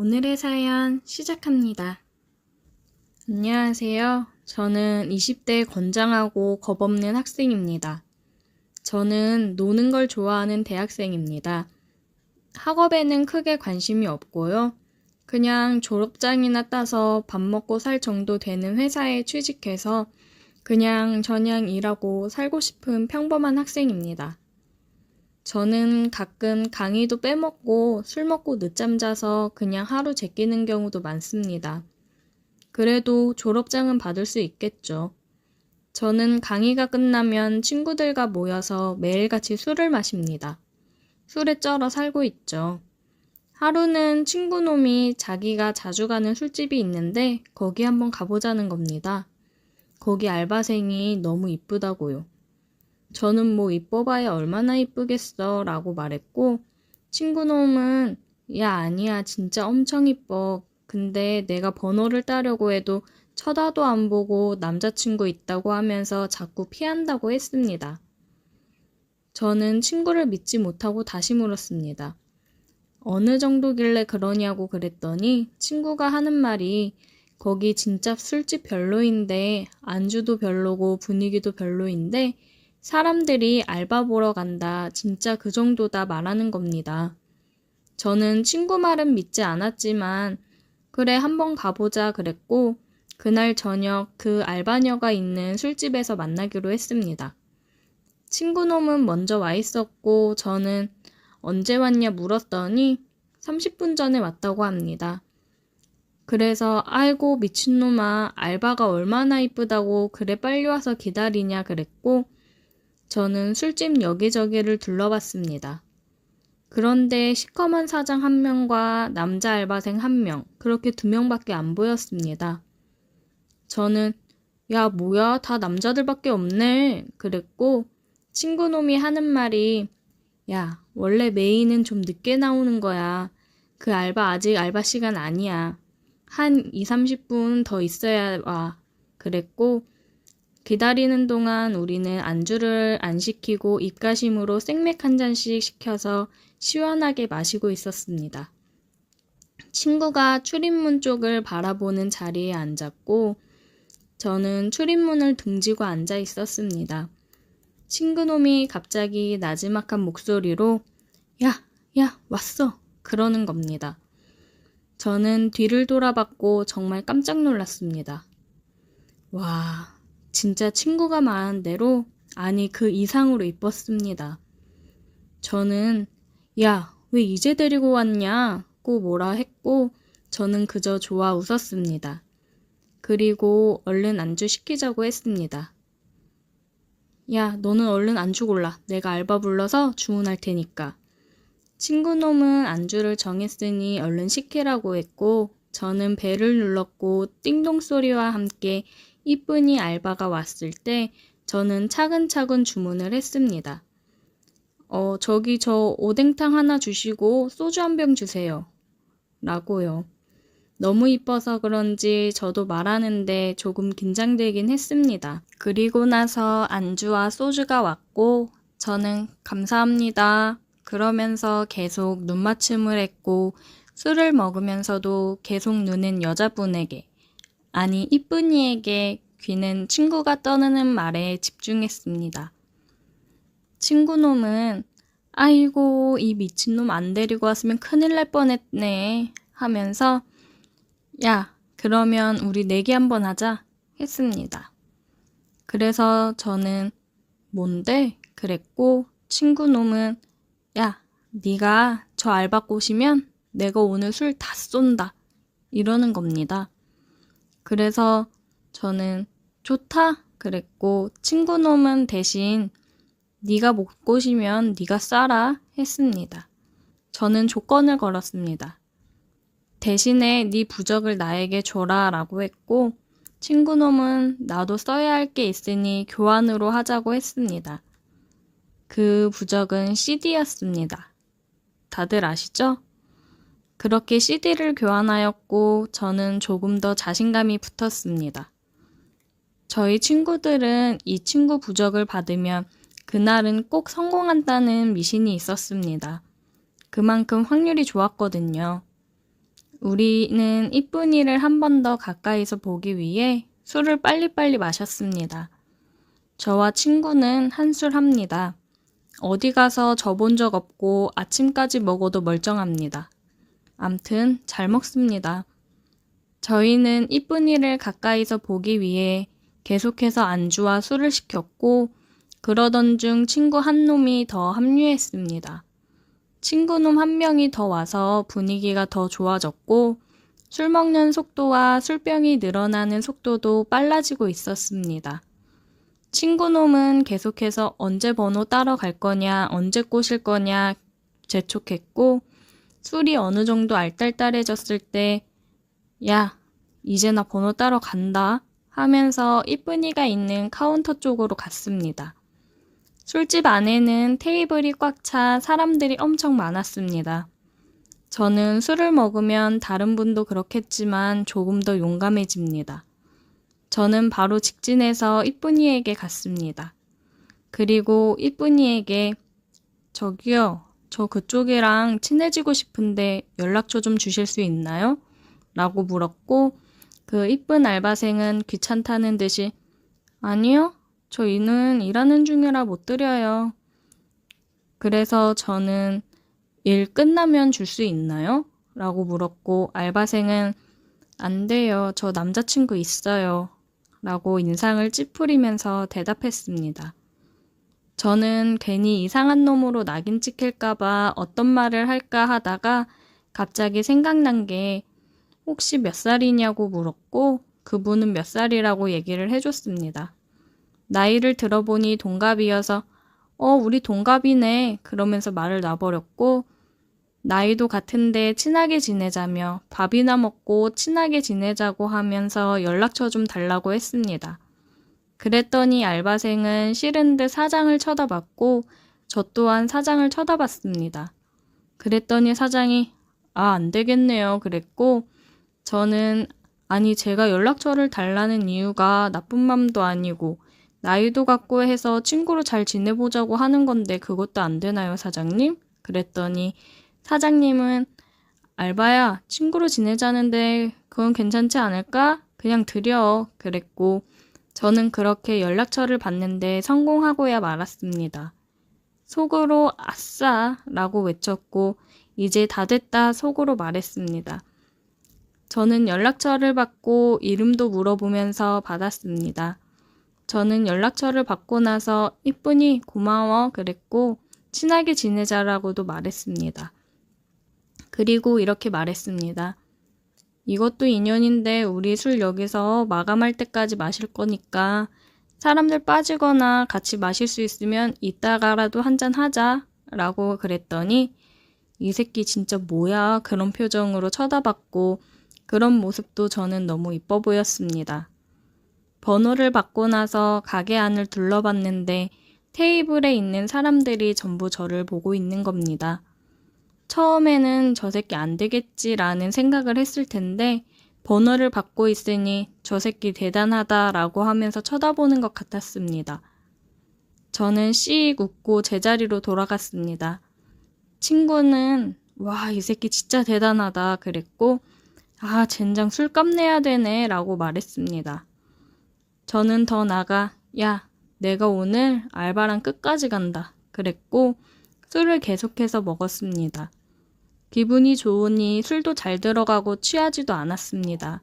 오늘의 사연 시작합니다. 안녕하세요. 저는 20대 건장하고 겁없는 학생입니다. 저는 노는 걸 좋아하는 대학생입니다. 학업에는 크게 관심이 없고요. 그냥 졸업장이나 따서 밥 먹고 살 정도 되는 회사에 취직해서 그냥 저냥 일하고 살고 싶은 평범한 학생입니다. 저는 가끔 강의도 빼먹고 술 먹고 늦잠 자서 그냥 하루 제끼는 경우도 많습니다. 그래도 졸업장은 받을 수 있겠죠. 저는 강의가 끝나면 친구들과 모여서 매일같이 술을 마십니다. 술에 쩔어 살고 있죠. 하루는 친구놈이 자기가 자주 가는 술집이 있는데 거기 한번 가보자는 겁니다. 거기 알바생이 너무 이쁘다고요. 저는 뭐 이뻐봐야 얼마나 이쁘겠어 라고 말했고 친구놈은 야 아니야 진짜 엄청 이뻐. 근데 내가 번호를 따려고 해도 쳐다도 안 보고 남자친구 있다고 하면서 자꾸 피한다고 했습니다. 저는 친구를 믿지 못하고 다시 물었습니다. 어느 정도길래 그러냐고 그랬더니 친구가 하는 말이 거기 진짜 술집 별로인데 안주도 별로고 분위기도 별로인데 사람들이 알바 보러 간다. 진짜 그 정도다 말하는 겁니다. 저는 친구 말은 믿지 않았지만 그래 한번 가보자 그랬고 그날 저녁 그 알바녀가 있는 술집에서 만나기로 했습니다. 친구놈은 먼저 와 있었고 저는 언제 왔냐 물었더니 30분 전에 왔다고 합니다. 그래서 아이고 미친놈아 알바가 얼마나 이쁘다고 그래 빨리 와서 기다리냐 그랬고 저는 술집 여기저기를 둘러봤습니다. 그런데 시커먼 사장 1명과 남자 알바생 1명, 그렇게 2명밖에 안 보였습니다. 저는 야 뭐야 다 남자들밖에 없네 그랬고 친구놈이 하는 말이 야 원래 메인은 좀 늦게 나오는 거야. 그 알바 아직 알바 시간 아니야. 한 20-30분 더 있어야 와. 그랬고 기다리는 동안 우리는 안주를 안 시키고 입가심으로 생맥 한 잔씩 시켜서 시원하게 마시고 있었습니다. 친구가 출입문 쪽을 바라보는 자리에 앉았고 저는 출입문을 등지고 앉아 있었습니다. 친구놈이 갑자기 나지막한 목소리로 야, 왔어! 그러는 겁니다. 저는 뒤를 돌아봤고 정말 깜짝 놀랐습니다. 와... 진짜 친구가 말한 대로 아니 그 이상으로 이뻤습니다. 저는 야, 왜 이제 데리고 왔냐고 뭐라 했고 저는 그저 좋아 웃었습니다. 그리고 얼른 안주 시키자고 했습니다. 야, 너는 얼른 안주 골라. 내가 알바 불러서 주문할 테니까. 친구놈은 안주를 정했으니 얼른 시키라고 했고 저는 벨을 눌렀고 띵동 소리와 함께 이쁜이 알바가 왔을 때 저는 차근차근 주문을 했습니다. 저기 저 오뎅탕 하나 주시고 소주 한 병 주세요. 라고요. 너무 이뻐서 그런지 저도 말하는데 조금 긴장되긴 했습니다. 그리고 나서 안주와 소주가 왔고 저는 감사합니다. 그러면서 계속 눈맞춤을 했고 술을 먹으면서도 계속 눈은 여자분에게 아니 이쁜이에게 귀는 친구가 떠드는 말에 집중했습니다. 친구놈은 아이고 이 미친놈 안 데리고 왔으면 큰일 날 뻔했네 하면서 야 그러면 우리 내기 한번 하자 했습니다. 그래서 저는 뭔데? 그랬고 친구놈은 야 네가 저 알바 꼬시면 내가 오늘 술 다 쏜다 이러는 겁니다. 그래서 저는 좋다 그랬고 친구놈은 대신 네가 못 꼬시면 네가 싸라 했습니다. 저는 조건을 걸었습니다. 대신에 네 부적을 나에게 줘라 라고 했고 친구놈은 나도 써야 할 게 있으니 교환으로 하자고 했습니다. 그 부적은 CD였습니다. 다들 아시죠? 그렇게 CD를 교환하였고 저는 조금 더 자신감이 붙었습니다. 저희 친구들은 이 친구 부적을 받으면 그날은 꼭 성공한다는 미신이 있었습니다. 그만큼 확률이 좋았거든요. 우리는 이쁜이를 한 번 더 가까이서 보기 위해 술을 빨리빨리 마셨습니다. 저와 친구는 한술합니다. 어디 가서 저 본 적 없고 아침까지 먹어도 멀쩡합니다. 암튼 잘 먹습니다. 저희는 이쁜이를 가까이서 보기 위해 계속해서 안주와 술을 시켰고 그러던 중 친구 한 놈이 더 합류했습니다. 친구놈 한 명이 더 와서 분위기가 더 좋아졌고 술 먹는 속도와 술병이 늘어나는 속도도 빨라지고 있었습니다. 친구놈은 계속해서 언제 번호 따러 갈 거냐, 언제 꼬실 거냐 재촉했고 술이 어느 정도 알딸딸해졌을 때 야, 이제 나 번호 따러 간다 하면서 이쁜이가 있는 카운터 쪽으로 갔습니다. 술집 안에는 테이블이 꽉 차 사람들이 엄청 많았습니다. 저는 술을 먹으면 다른 분도 그렇겠지만 조금 더 용감해집니다. 저는 바로 직진해서 이쁜이에게 갔습니다. 그리고 이쁜이에게 저기요, 저 그쪽이랑 친해지고 싶은데 연락처 좀 주실 수 있나요? 라고 물었고 그 이쁜 알바생은 귀찮다는 듯이 아니요, 저희는 일하는 중이라 못 드려요. 그래서 저는 일 끝나면 줄 수 있나요? 라고 물었고 알바생은 안 돼요. 저 남자친구 있어요. 라고 인상을 찌푸리면서 대답했습니다. 저는 괜히 이상한 놈으로 낙인 찍힐까봐 어떤 말을 할까 하다가 갑자기 생각난 게 혹시 몇 살이냐고 물었고 그분은 몇 살이라고 얘기를 해줬습니다. 나이를 들어보니 동갑이어서 우리 동갑이네 그러면서 말을 놔버렸고 나이도 같은데 친하게 지내자며 밥이나 먹고 친하게 지내자고 하면서 연락처 좀 달라고 했습니다. 그랬더니 알바생은 싫은 듯 사장을 쳐다봤고 저 또한 사장을 쳐다봤습니다. 그랬더니 사장이 안 되겠네요 그랬고 저는 아니 제가 연락처를 달라는 이유가 나쁜 맘도 아니고 나이도 같고 해서 친구로 잘 지내보자고 하는 건데 그것도 안 되나요 사장님? 그랬더니 사장님은 알바야 친구로 지내자는데 그건 괜찮지 않을까? 그냥 드려 그랬고 저는 그렇게 연락처를 받는데 성공하고야 말았습니다. 속으로 아싸 라고 외쳤고 이제 다 됐다 속으로 말했습니다. 저는 연락처를 받고 이름도 물어보면서 받았습니다. 저는 연락처를 받고 나서 이쁜이 고마워 그랬고 친하게 지내자라고도 말했습니다. 그리고 이렇게 말했습니다. 이것도 인연인데 우리 술 여기서 마감할 때까지 마실 거니까 사람들 빠지거나 같이 마실 수 있으면 이따가라도 한잔 하자 라고 그랬더니 이 새끼 진짜 뭐야 그런 표정으로 쳐다봤고 그런 모습도 저는 너무 이뻐 보였습니다. 번호를 받고 나서 가게 안을 둘러봤는데 테이블에 있는 사람들이 전부 저를 보고 있는 겁니다. 처음에는 저 새끼 안 되겠지라는 생각을 했을 텐데 번호를 받고 있으니 저 새끼 대단하다라고 하면서 쳐다보는 것 같았습니다. 저는 씩 웃고 제자리로 돌아갔습니다. 친구는 와, 이 새끼 진짜 대단하다 그랬고 젠장 술값 내야 되네 라고 말했습니다. 저는 더 나가 야, 내가 오늘 알바랑 끝까지 간다 그랬고 술을 계속해서 먹었습니다. 기분이 좋으니 술도 잘 들어가고 취하지도 않았습니다.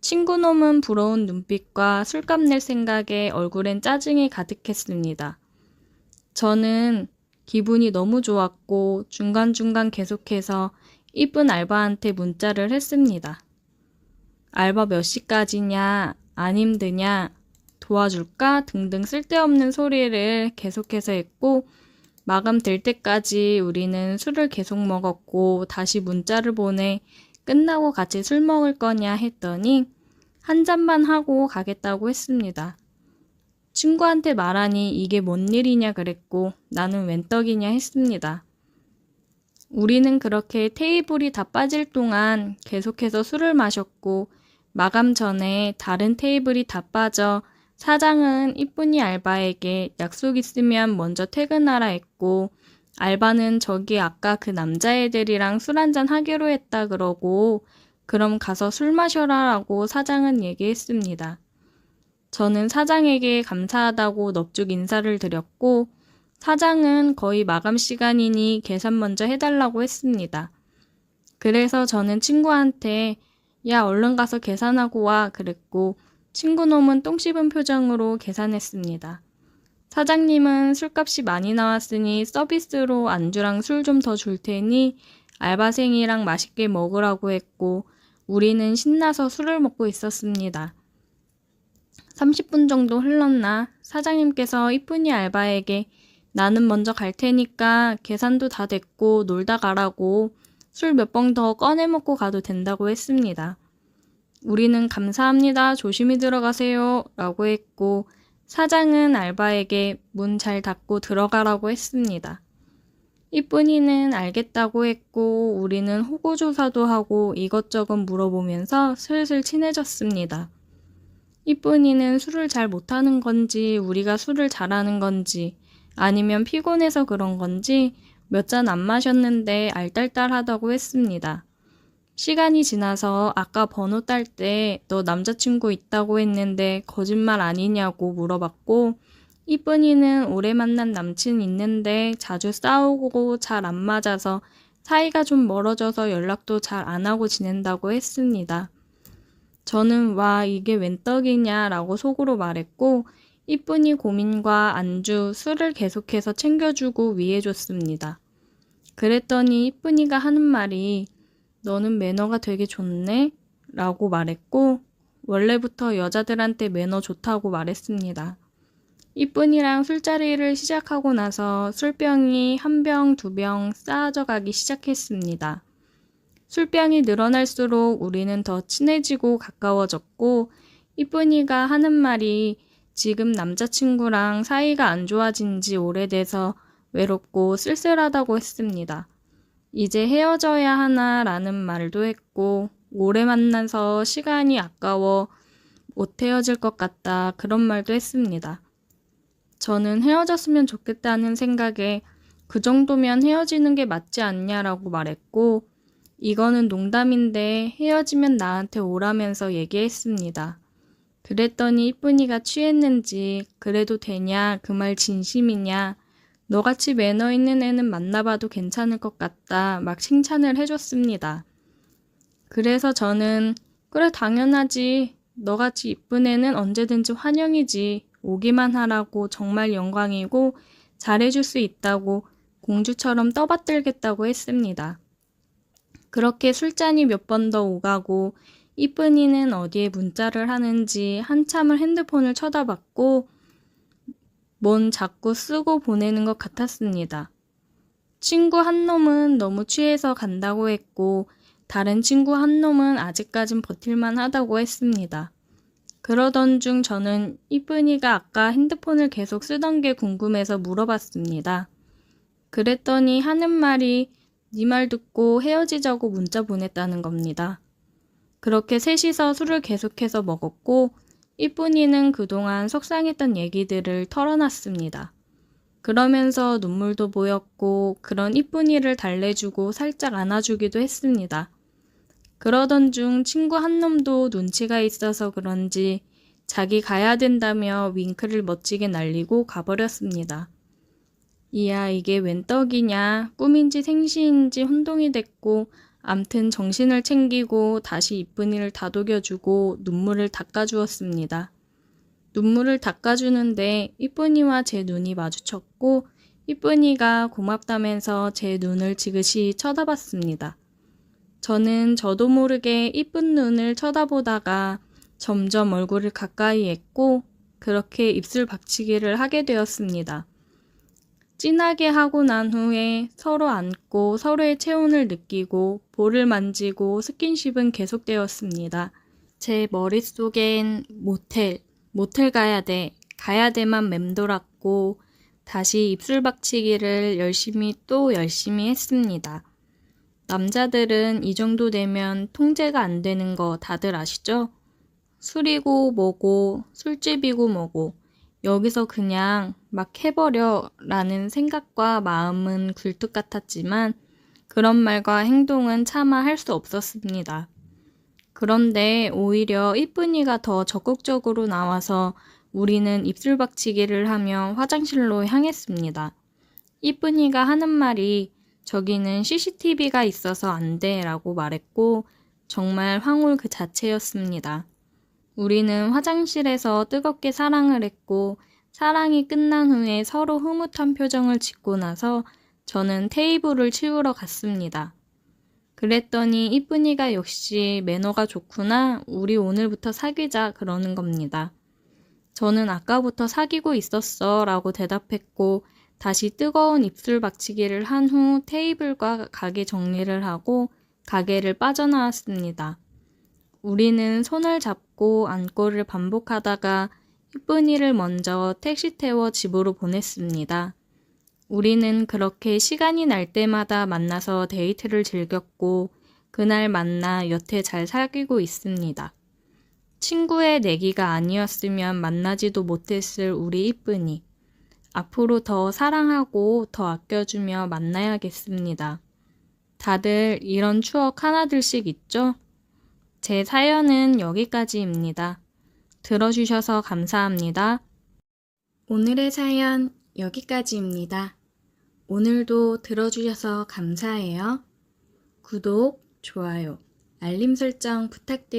친구놈은 부러운 눈빛과 술값 낼 생각에 얼굴엔 짜증이 가득했습니다. 저는 기분이 너무 좋았고 중간중간 계속해서 이쁜 알바한테 문자를 했습니다. 알바 몇 시까지냐, 안 힘드냐, 도와줄까 등등 쓸데없는 소리를 계속해서 했고 마감될 때까지 우리는 술을 계속 먹었고 다시 문자를 보내 끝나고 같이 술 먹을 거냐 했더니 한 잔만 하고 가겠다고 했습니다. 친구한테 말하니 이게 뭔 일이냐 그랬고 나는 웬 떡이냐 했습니다. 우리는 그렇게 테이블이 다 빠질 동안 계속해서 술을 마셨고 마감 전에 다른 테이블이 다 빠져 사장은 이쁜이 알바에게 약속 있으면 먼저 퇴근하라 했고 알바는 저기 아까 그 남자애들이랑 술 한잔 하기로 했다 그러고 그럼 가서 술 마셔라라고 사장은 얘기했습니다. 저는 사장에게 감사하다고 넙죽 인사를 드렸고 사장은 거의 마감 시간이니 계산 먼저 해달라고 했습니다. 그래서 저는 친구한테 야 얼른 가서 계산하고 와 그랬고 친구놈은 똥 씹은 표정으로 계산했습니다. 사장님은 술값이 많이 나왔으니 서비스로 안주랑 술 좀 더 줄 테니 알바생이랑 맛있게 먹으라고 했고 우리는 신나서 술을 먹고 있었습니다. 30분 정도 흘렀나 사장님께서 이쁜이 알바에게 나는 먼저 갈 테니까 계산도 다 됐고 놀다 가라고 술 몇 번 더 꺼내 먹고 가도 된다고 했습니다. 우리는 감사합니다. 조심히 들어가세요. 라고 했고 사장은 알바에게 문 잘 닫고 들어가라고 했습니다. 이쁜이는 알겠다고 했고 우리는 호구조사도 하고 이것저것 물어보면서 슬슬 친해졌습니다. 이쁜이는 술을 잘 못하는 건지 우리가 술을 잘하는 건지 아니면 피곤해서 그런 건지 몇 잔 안 마셨는데 알딸딸하다고 했습니다. 시간이 지나서 아까 번호 딸 때 너 남자친구 있다고 했는데 거짓말 아니냐고 물어봤고 이쁜이는 오래 만난 남친 있는데 자주 싸우고 잘 안 맞아서 사이가 좀 멀어져서 연락도 잘 안 하고 지낸다고 했습니다. 저는 와 이게 웬 떡이냐 라고 속으로 말했고 이쁜이 고민과 안주, 술을 계속해서 챙겨주고 위해줬습니다. 그랬더니 이쁜이가 하는 말이 너는 매너가 되게 좋네? 라고 말했고 원래부터 여자들한테 매너 좋다고 말했습니다. 이쁜이랑 술자리를 시작하고 나서 술병이 한 병, 두 병 쌓아져 가기 시작했습니다. 술병이 늘어날수록 우리는 더 친해지고 가까워졌고 이쁜이가 하는 말이 지금 남자친구랑 사이가 안 좋아진 지 오래돼서 외롭고 쓸쓸하다고 했습니다. 이제 헤어져야 하나라는 말도 했고 오래 만나서 시간이 아까워 못 헤어질 것 같다 그런 말도 했습니다. 저는 헤어졌으면 좋겠다는 생각에 그 정도면 헤어지는 게 맞지 않냐라고 말했고 이거는 농담인데 헤어지면 나한테 오라면서 얘기했습니다. 그랬더니 이쁜이가 취했는지 그래도 되냐 그 말 진심이냐 너같이 매너 있는 애는 만나봐도 괜찮을 것 같다 막 칭찬을 해줬습니다. 그래서 저는 그래 당연하지 너같이 이쁜 애는 언제든지 환영이지 오기만 하라고 정말 영광이고 잘해줄 수 있다고 공주처럼 떠받들겠다고 했습니다. 그렇게 술잔이 몇 번 더 오가고 이쁜이는 어디에 문자를 하는지 한참을 핸드폰을 쳐다봤고 뭔 자꾸 쓰고 보내는 것 같았습니다. 친구 한 놈은 너무 취해서 간다고 했고 다른 친구 한 놈은 아직까진 버틸만 하다고 했습니다. 그러던 중 저는 이쁜이가 아까 핸드폰을 계속 쓰던 게 궁금해서 물어봤습니다. 그랬더니 하는 말이 네 말 듣고 헤어지자고 문자 보냈다는 겁니다. 그렇게 셋이서 술을 계속해서 먹었고 이쁜이는 그동안 속상했던 얘기들을 털어놨습니다. 그러면서 눈물도 보였고 그런 이쁜이를 달래주고 살짝 안아주기도 했습니다. 그러던 중 친구 한 놈도 눈치가 있어서 그런지 자기 가야 된다며 윙크를 멋지게 날리고 가버렸습니다. 이야 이게 웬 떡이냐 꿈인지 생시인지 혼동이 됐고 암튼 정신을 챙기고 다시 이쁜이를 다독여주고 눈물을 닦아주었습니다. 눈물을 닦아주는데 이쁜이와 제 눈이 마주쳤고 이쁜이가 고맙다면서 제 눈을 지그시 쳐다봤습니다. 저는 저도 모르게 이쁜 눈을 쳐다보다가 점점 얼굴을 가까이 했고 그렇게 입술 박치기를 하게 되었습니다. 진하게 하고 난 후에 서로 안고 서로의 체온을 느끼고 볼을 만지고 스킨십은 계속되었습니다. 제 머릿속엔 모텔 가야 돼만 맴돌았고 다시 입술 박치기를 열심히 했습니다. 남자들은 이 정도 되면 통제가 안 되는 거 다들 아시죠? 술이고 뭐고 술집이고 뭐고 여기서 그냥 막 해버려 라는 생각과 마음은 굴뚝 같았지만 그런 말과 행동은 차마 할 수 없었습니다. 그런데 오히려 이쁜이가 더 적극적으로 나와서 우리는 입술 박치기를 하며 화장실로 향했습니다. 이쁜이가 하는 말이 저기는 CCTV가 있어서 안 돼 라고 말했고 정말 황홀 그 자체였습니다. 우리는 화장실에서 뜨겁게 사랑을 했고 사랑이 끝난 후에 서로 흐뭇한 표정을 짓고 나서 저는 테이블을 치우러 갔습니다. 그랬더니 이쁜이가 역시 매너가 좋구나. 우리 오늘부터 사귀자 그러는 겁니다. 저는 아까부터 사귀고 있었어 라고 대답했고 다시 뜨거운 입술 박치기를 한 후 테이블과 가게 정리를 하고 가게를 빠져나왔습니다. 우리는 손을 잡고 안고를 반복하다가 이쁜이를 먼저 택시 태워 집으로 보냈습니다. 우리는 그렇게 시간이 날 때마다 만나서 데이트를 즐겼고 그날 만나 여태 잘 사귀고 있습니다. 친구의 내기가 아니었으면 만나지도 못했을 우리 이쁜이. 앞으로 더 사랑하고 더 아껴주며 만나야겠습니다. 다들 이런 추억 하나둘씩 있죠? 제 사연은 여기까지입니다. 들어주셔서 감사합니다. 오늘의 사연 여기까지입니다. 오늘도 들어주셔서 감사해요. 구독, 좋아요, 알림 설정 부탁드려요.